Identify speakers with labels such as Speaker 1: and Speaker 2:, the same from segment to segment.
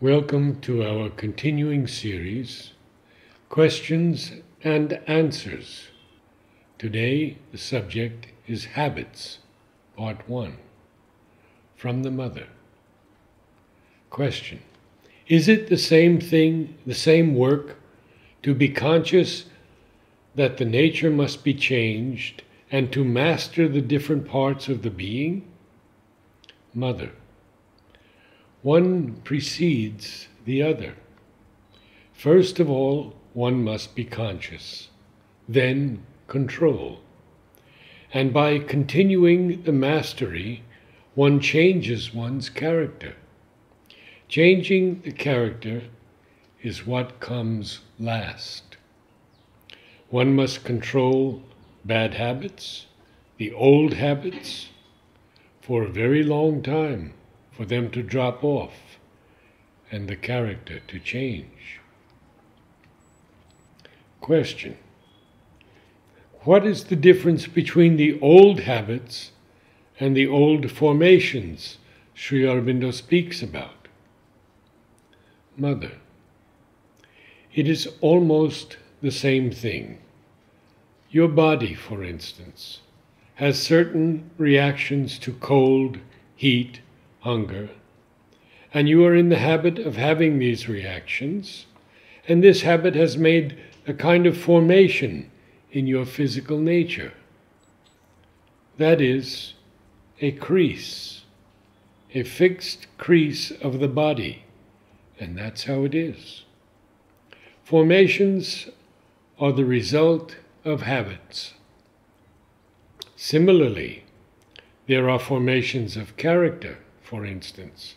Speaker 1: Welcome to our continuing series, Questions and Answers. Today, the subject is Habits, Part 1, from the Mother. Question: is it the same thing, the same work, to be conscious that the nature must be changed and to master the different parts of the being? Mother: one precedes the other. First of all, one must be conscious, then control. And by continuing the mastery, one changes one's character. Changing the character is what comes last. One must control bad habits, the old habits, for a very long time, for them to drop off and the character to change. Question: what is the difference between the old habits and the old formations Sri Aurobindo speaks about? Mother: it is almost the same thing. Your body, for instance, has certain reactions to cold, heat, hunger, and you are in the habit of having these reactions, and this habit has made a kind of formation in your physical nature. That is, a crease, a fixed crease of the body, and that's how it is. Formations are the result of habits. Similarly, there are formations of character. For instance,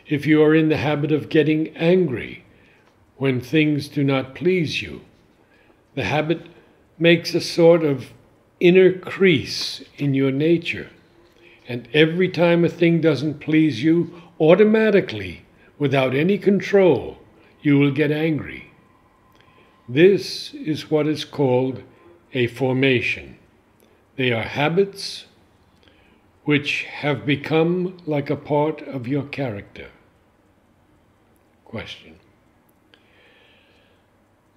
Speaker 1: if you are in the habit of getting angry when things do not please you, the habit makes a sort of inner crease in your nature, and every time a thing doesn't please you, automatically, without any control, you will get angry. This is what is called a formation. They are habits which have become like a part of your character. Question: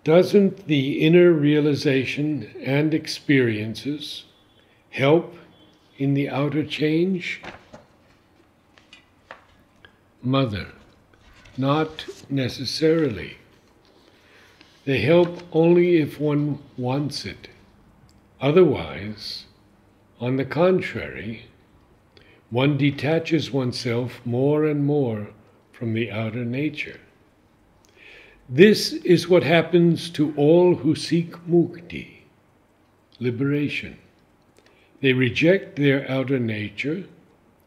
Speaker 1: doesn't the inner realization and experiences help in the outer change? Mother: not necessarily. They help only if one wants it. Otherwise, on the contrary, one detaches oneself more and more from the outer nature. This is what happens to all who seek mukti, liberation. They reject their outer nature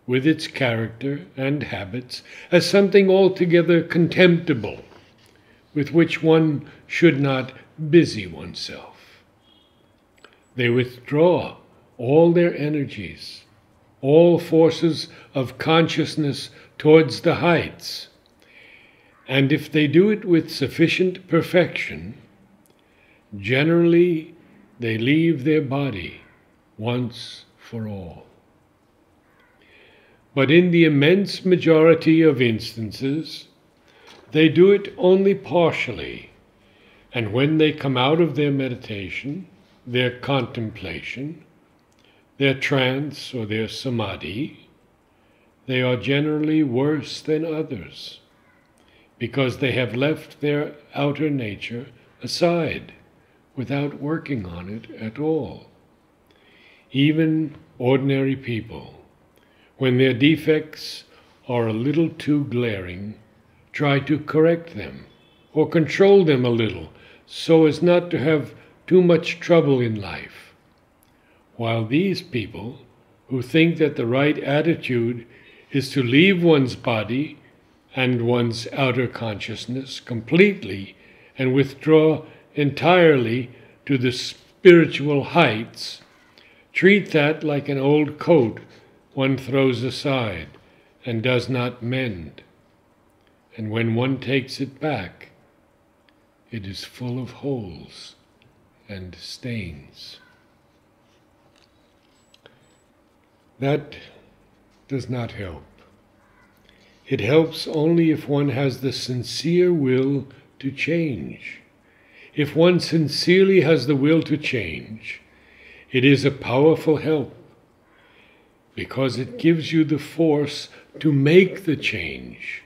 Speaker 1: with its character and habits as something altogether contemptible, with which one should not busy oneself. They withdraw all their energies, all forces of consciousness towards the heights. And if they do it with sufficient perfection, generally they leave their body once for all. But in the immense majority of instances, they do it only partially, and when they come out of their meditation, their contemplation, their trance or their samadhi, they are generally worse than others, because they have left their outer nature aside without working on it at all. Even ordinary people, when their defects are a little too glaring, try to correct them or control them a little so as not to have too much trouble in life. While these people, who think that the right attitude is to leave one's body and one's outer consciousness completely and withdraw entirely to the spiritual heights, treat that like an old coat one throws aside and does not mend. And when one takes it back, it is full of holes and stains. That does not help. It helps only if one has the sincere will to change. If one sincerely has the will to change, it is a powerful help because it gives you the force to make the change,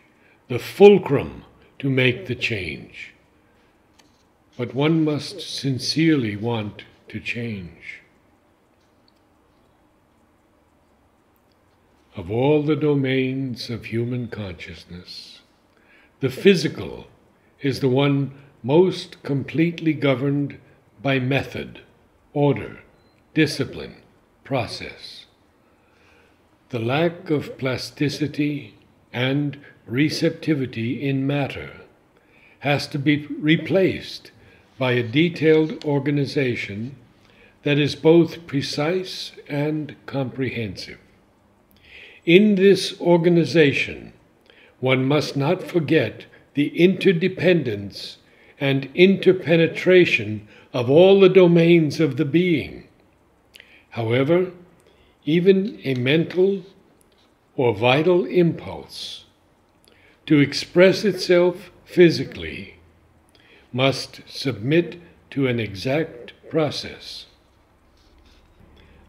Speaker 1: the fulcrum to make the change. But one must sincerely want to change. Of all the domains of human consciousness, the physical is the one most completely governed by method, order, discipline, process. The lack of plasticity and receptivity in matter has to be replaced by a detailed organization that is both precise and comprehensive. In this organization, one must not forget the interdependence and interpenetration of all the domains of the being. However, even a mental or vital impulse to express itself physically must submit to an exact process.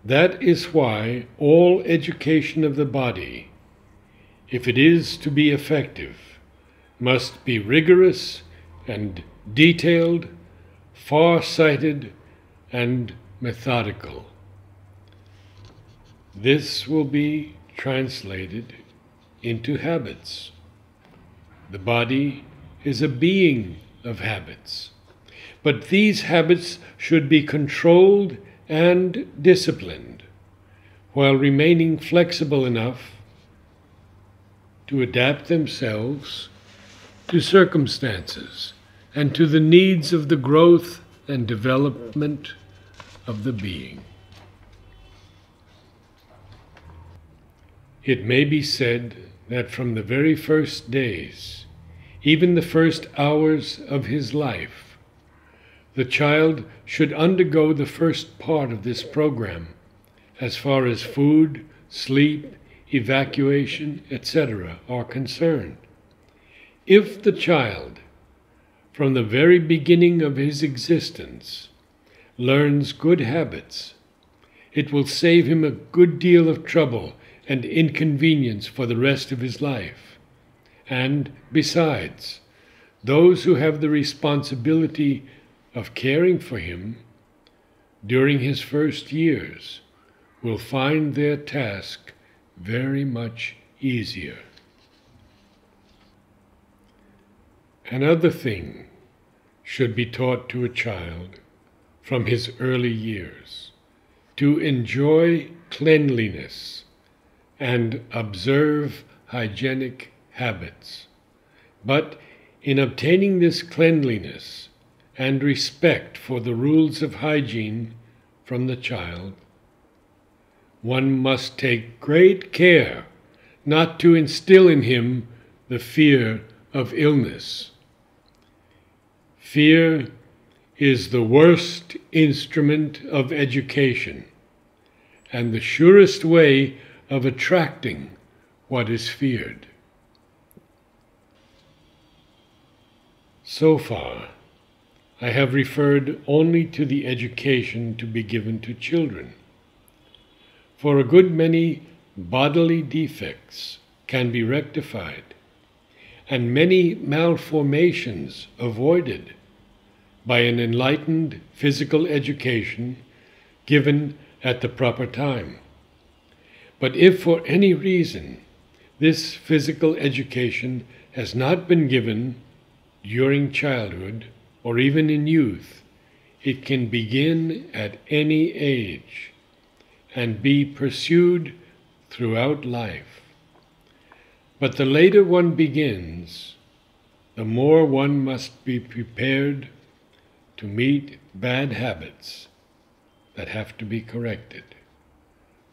Speaker 1: That is why all education of the body, if it is to be effective, must be rigorous and detailed, far-sighted, and methodical. This will be translated into habits. The body is a being of habits, but these habits should be controlled and disciplined, while remaining flexible enough to adapt themselves to circumstances and to the needs of the growth and development of the being. It may be said that from the very first days, even the first hours of his life, the child should undergo the first part of this program as far as food, sleep, evacuation, etc. are concerned. If the child, from the very beginning of his existence, learns good habits, it will save him a good deal of trouble and inconvenience for the rest of his life. And besides, those who have the responsibility of caring for him during his first years will find their task very much easier. Another thing should be taught to a child from his early years: to enjoy cleanliness and observe hygienic habits. But in obtaining this cleanliness and respect for the rules of hygiene from the child, one must take great care not to instill in him the fear of illness. Fear is the worst instrument of education and the surest way of attracting what is feared. So far, I have referred only to the education to be given to children. For a good many bodily defects can be rectified, and many malformations avoided by an enlightened physical education given at the proper time. But if for any reason this physical education has not been given during childhood or even in youth, it can begin at any age and be pursued throughout life. But the later one begins, the more one must be prepared to meet bad habits that have to be corrected,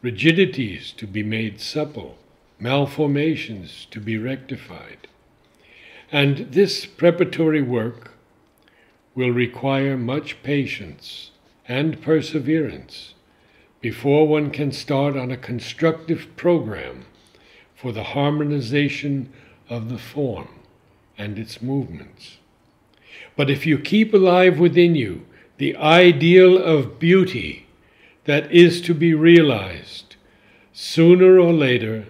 Speaker 1: rigidities to be made supple, malformations to be rectified. And this preparatory work will require much patience and perseverance before one can start on a constructive program for the harmonization of the form and its movements. But if you keep alive within you the ideal of beauty that is to be realized, sooner or later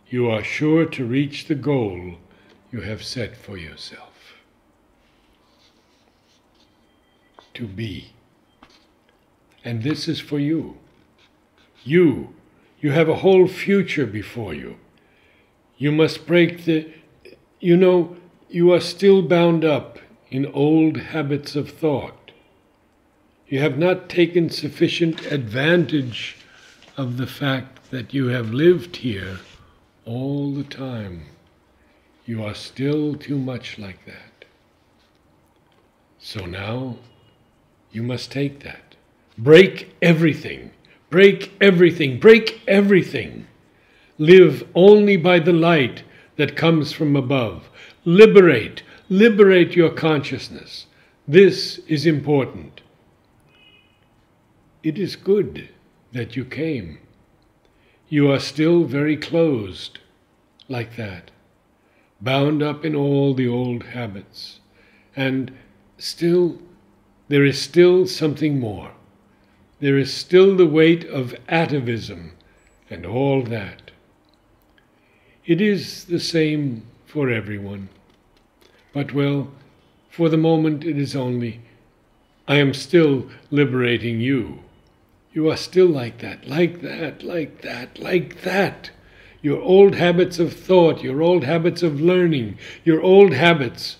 Speaker 1: you are sure to reach the goal you have set for yourself. To be. And this is for you. You have a whole future before you. You must break you are still bound up in old habits of thought. You have not taken sufficient advantage of the fact that you have lived here all the time. You are still too much like that. So now you must take that. Break everything. Break everything. Break everything. Live only by the light that comes from above. Liberate your consciousness. This is important. It is good that you came. You are still very closed, like that, bound up in all the old habits. And there is still something more. There is still the weight of atavism and all that. It is the same for everyone. But well, for the moment it is only, I am still liberating you. You are still like that, like that, like that, like that. Your old habits of thought, your old habits of learning, your old habits,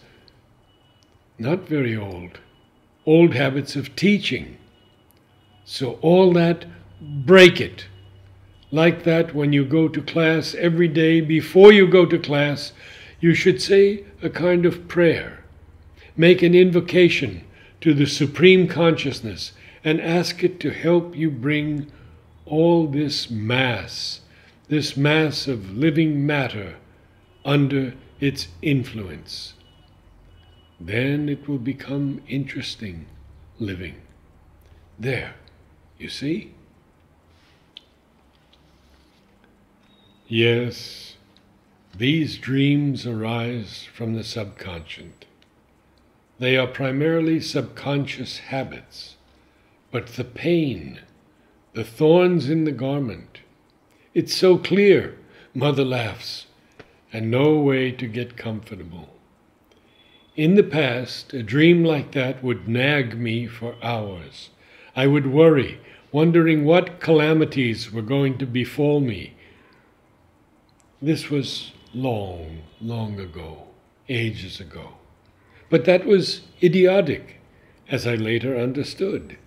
Speaker 1: not very old habits of teaching. So all that, break it. Like that, when you go to class every day, before you go to class, you should say a kind of prayer. Make an invocation to the Supreme Consciousness and ask it to help you bring all this mass of living matter under its influence. Then it will become interesting living. There, you see? Yes, these dreams arise from the subconscious. They are primarily subconscious habits, but the pain, the thorns in the garment, it's so clear, Mother laughs, and no way to get comfortable. In the past, a dream like that would nag me for hours. I would worry, wondering what calamities were going to befall me. This was long, long ago, ages ago. But that was idiotic, as I later understood.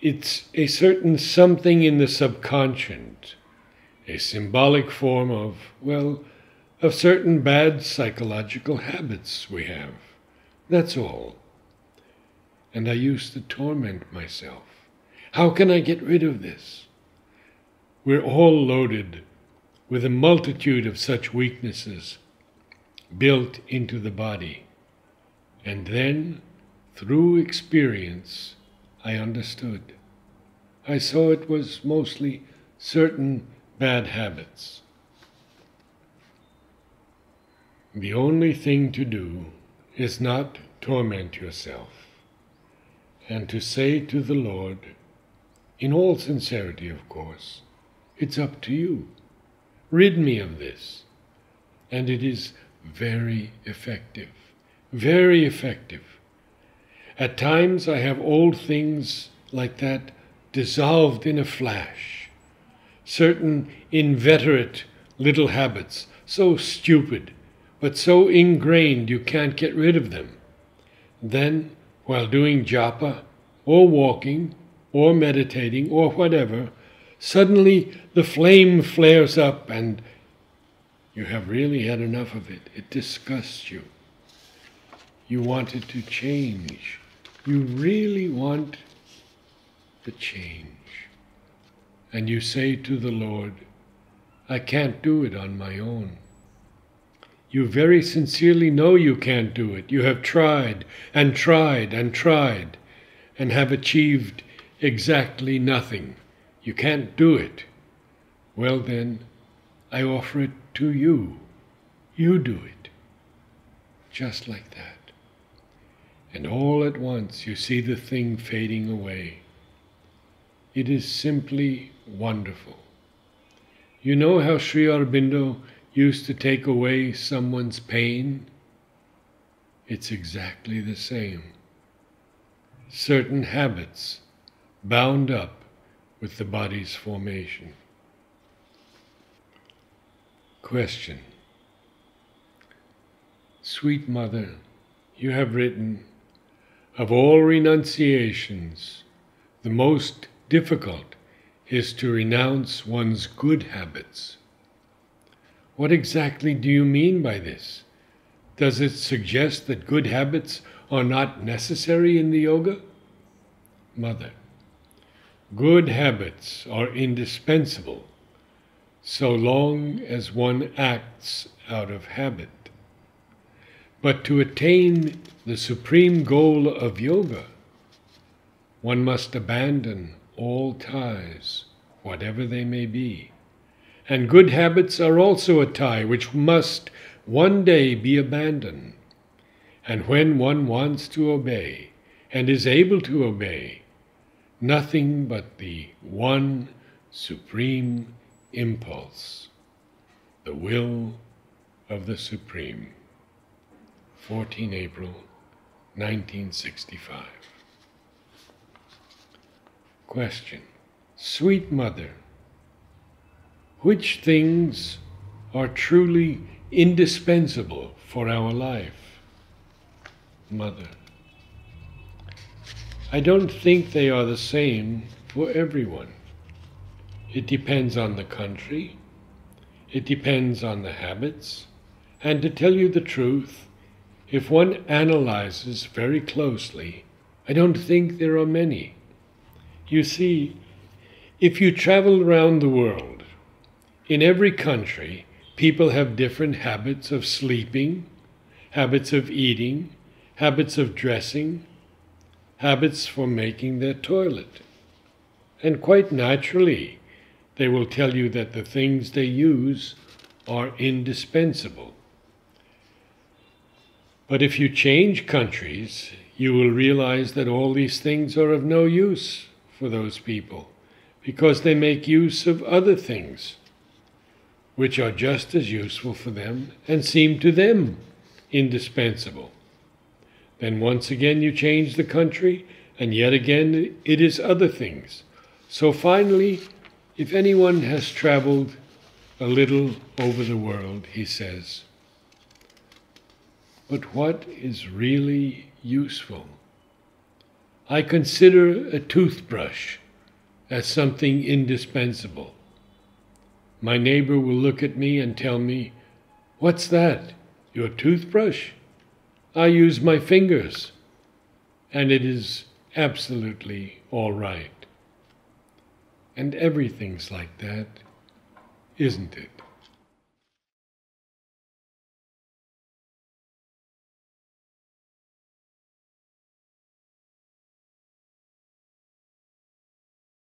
Speaker 1: It's a certain something in the subconscious, a symbolic form of certain bad psychological habits we have. That's all. And I used to torment myself. How can I get rid of this? We're all loaded with a multitude of such weaknesses built into the body. And then, through experience, I understood. I saw it was mostly certain bad habits. The only thing to do is not torment yourself, and to say to the Lord, in all sincerity, of course, it's up to you. Rid me of this. And it is very effective. Very effective. At times I have old things like that dissolved in a flash. Certain inveterate little habits, so stupid, but so ingrained you can't get rid of them. Then, while doing japa, or walking, or meditating, or whatever, suddenly the flame flares up and you have really had enough of it. It disgusts you. You want it to change. You really want the change. And you say to the Lord, I can't do it on my own. You very sincerely know you can't do it. You have tried and tried and tried and have achieved exactly nothing. You can't do it. Well then, I offer it to you. You do it, just like that. And all at once you see the thing fading away. It is simply wonderful. You know how Sri Aurobindo used to take away someone's pain? It's exactly the same. Certain habits bound up with the body's formation. Question. Sweet Mother, you have written, of all renunciations, the most difficult is to renounce one's good habits. What exactly do you mean by this? Does it suggest that good habits are not necessary in the yoga? Mother, good habits are indispensable so long as one acts out of habit. But to attain the supreme goal of yoga, one must abandon all ties, whatever they may be. And good habits are also a tie which must one day be abandoned. And when one wants to obey, and is able to obey, nothing but the one supreme impulse, the will of the Supreme. 14 April 1965. Question. Sweet Mother, which things are truly indispensable for our life? Mother, I don't think they are the same for everyone. It depends on the country, it depends on the habits, and to tell you the truth, if one analyzes very closely, I don't think there are many. You see, if you travel around the world, in every country, people have different habits of sleeping, habits of eating, habits of dressing, habits for making their toilet. And quite naturally, they will tell you that the things they use are indispensable. But if you change countries, you will realize that all these things are of no use for those people, because they make use of other things, which are just as useful for them and seem to them indispensable. Then once again you change the country, and yet again it is other things. So finally, if anyone has traveled a little over the world, he says, but what is really useful? I consider a toothbrush as something indispensable. My neighbor will look at me and tell me, what's that? Your toothbrush? I use my fingers, and it is absolutely all right. And everything's like that, isn't it?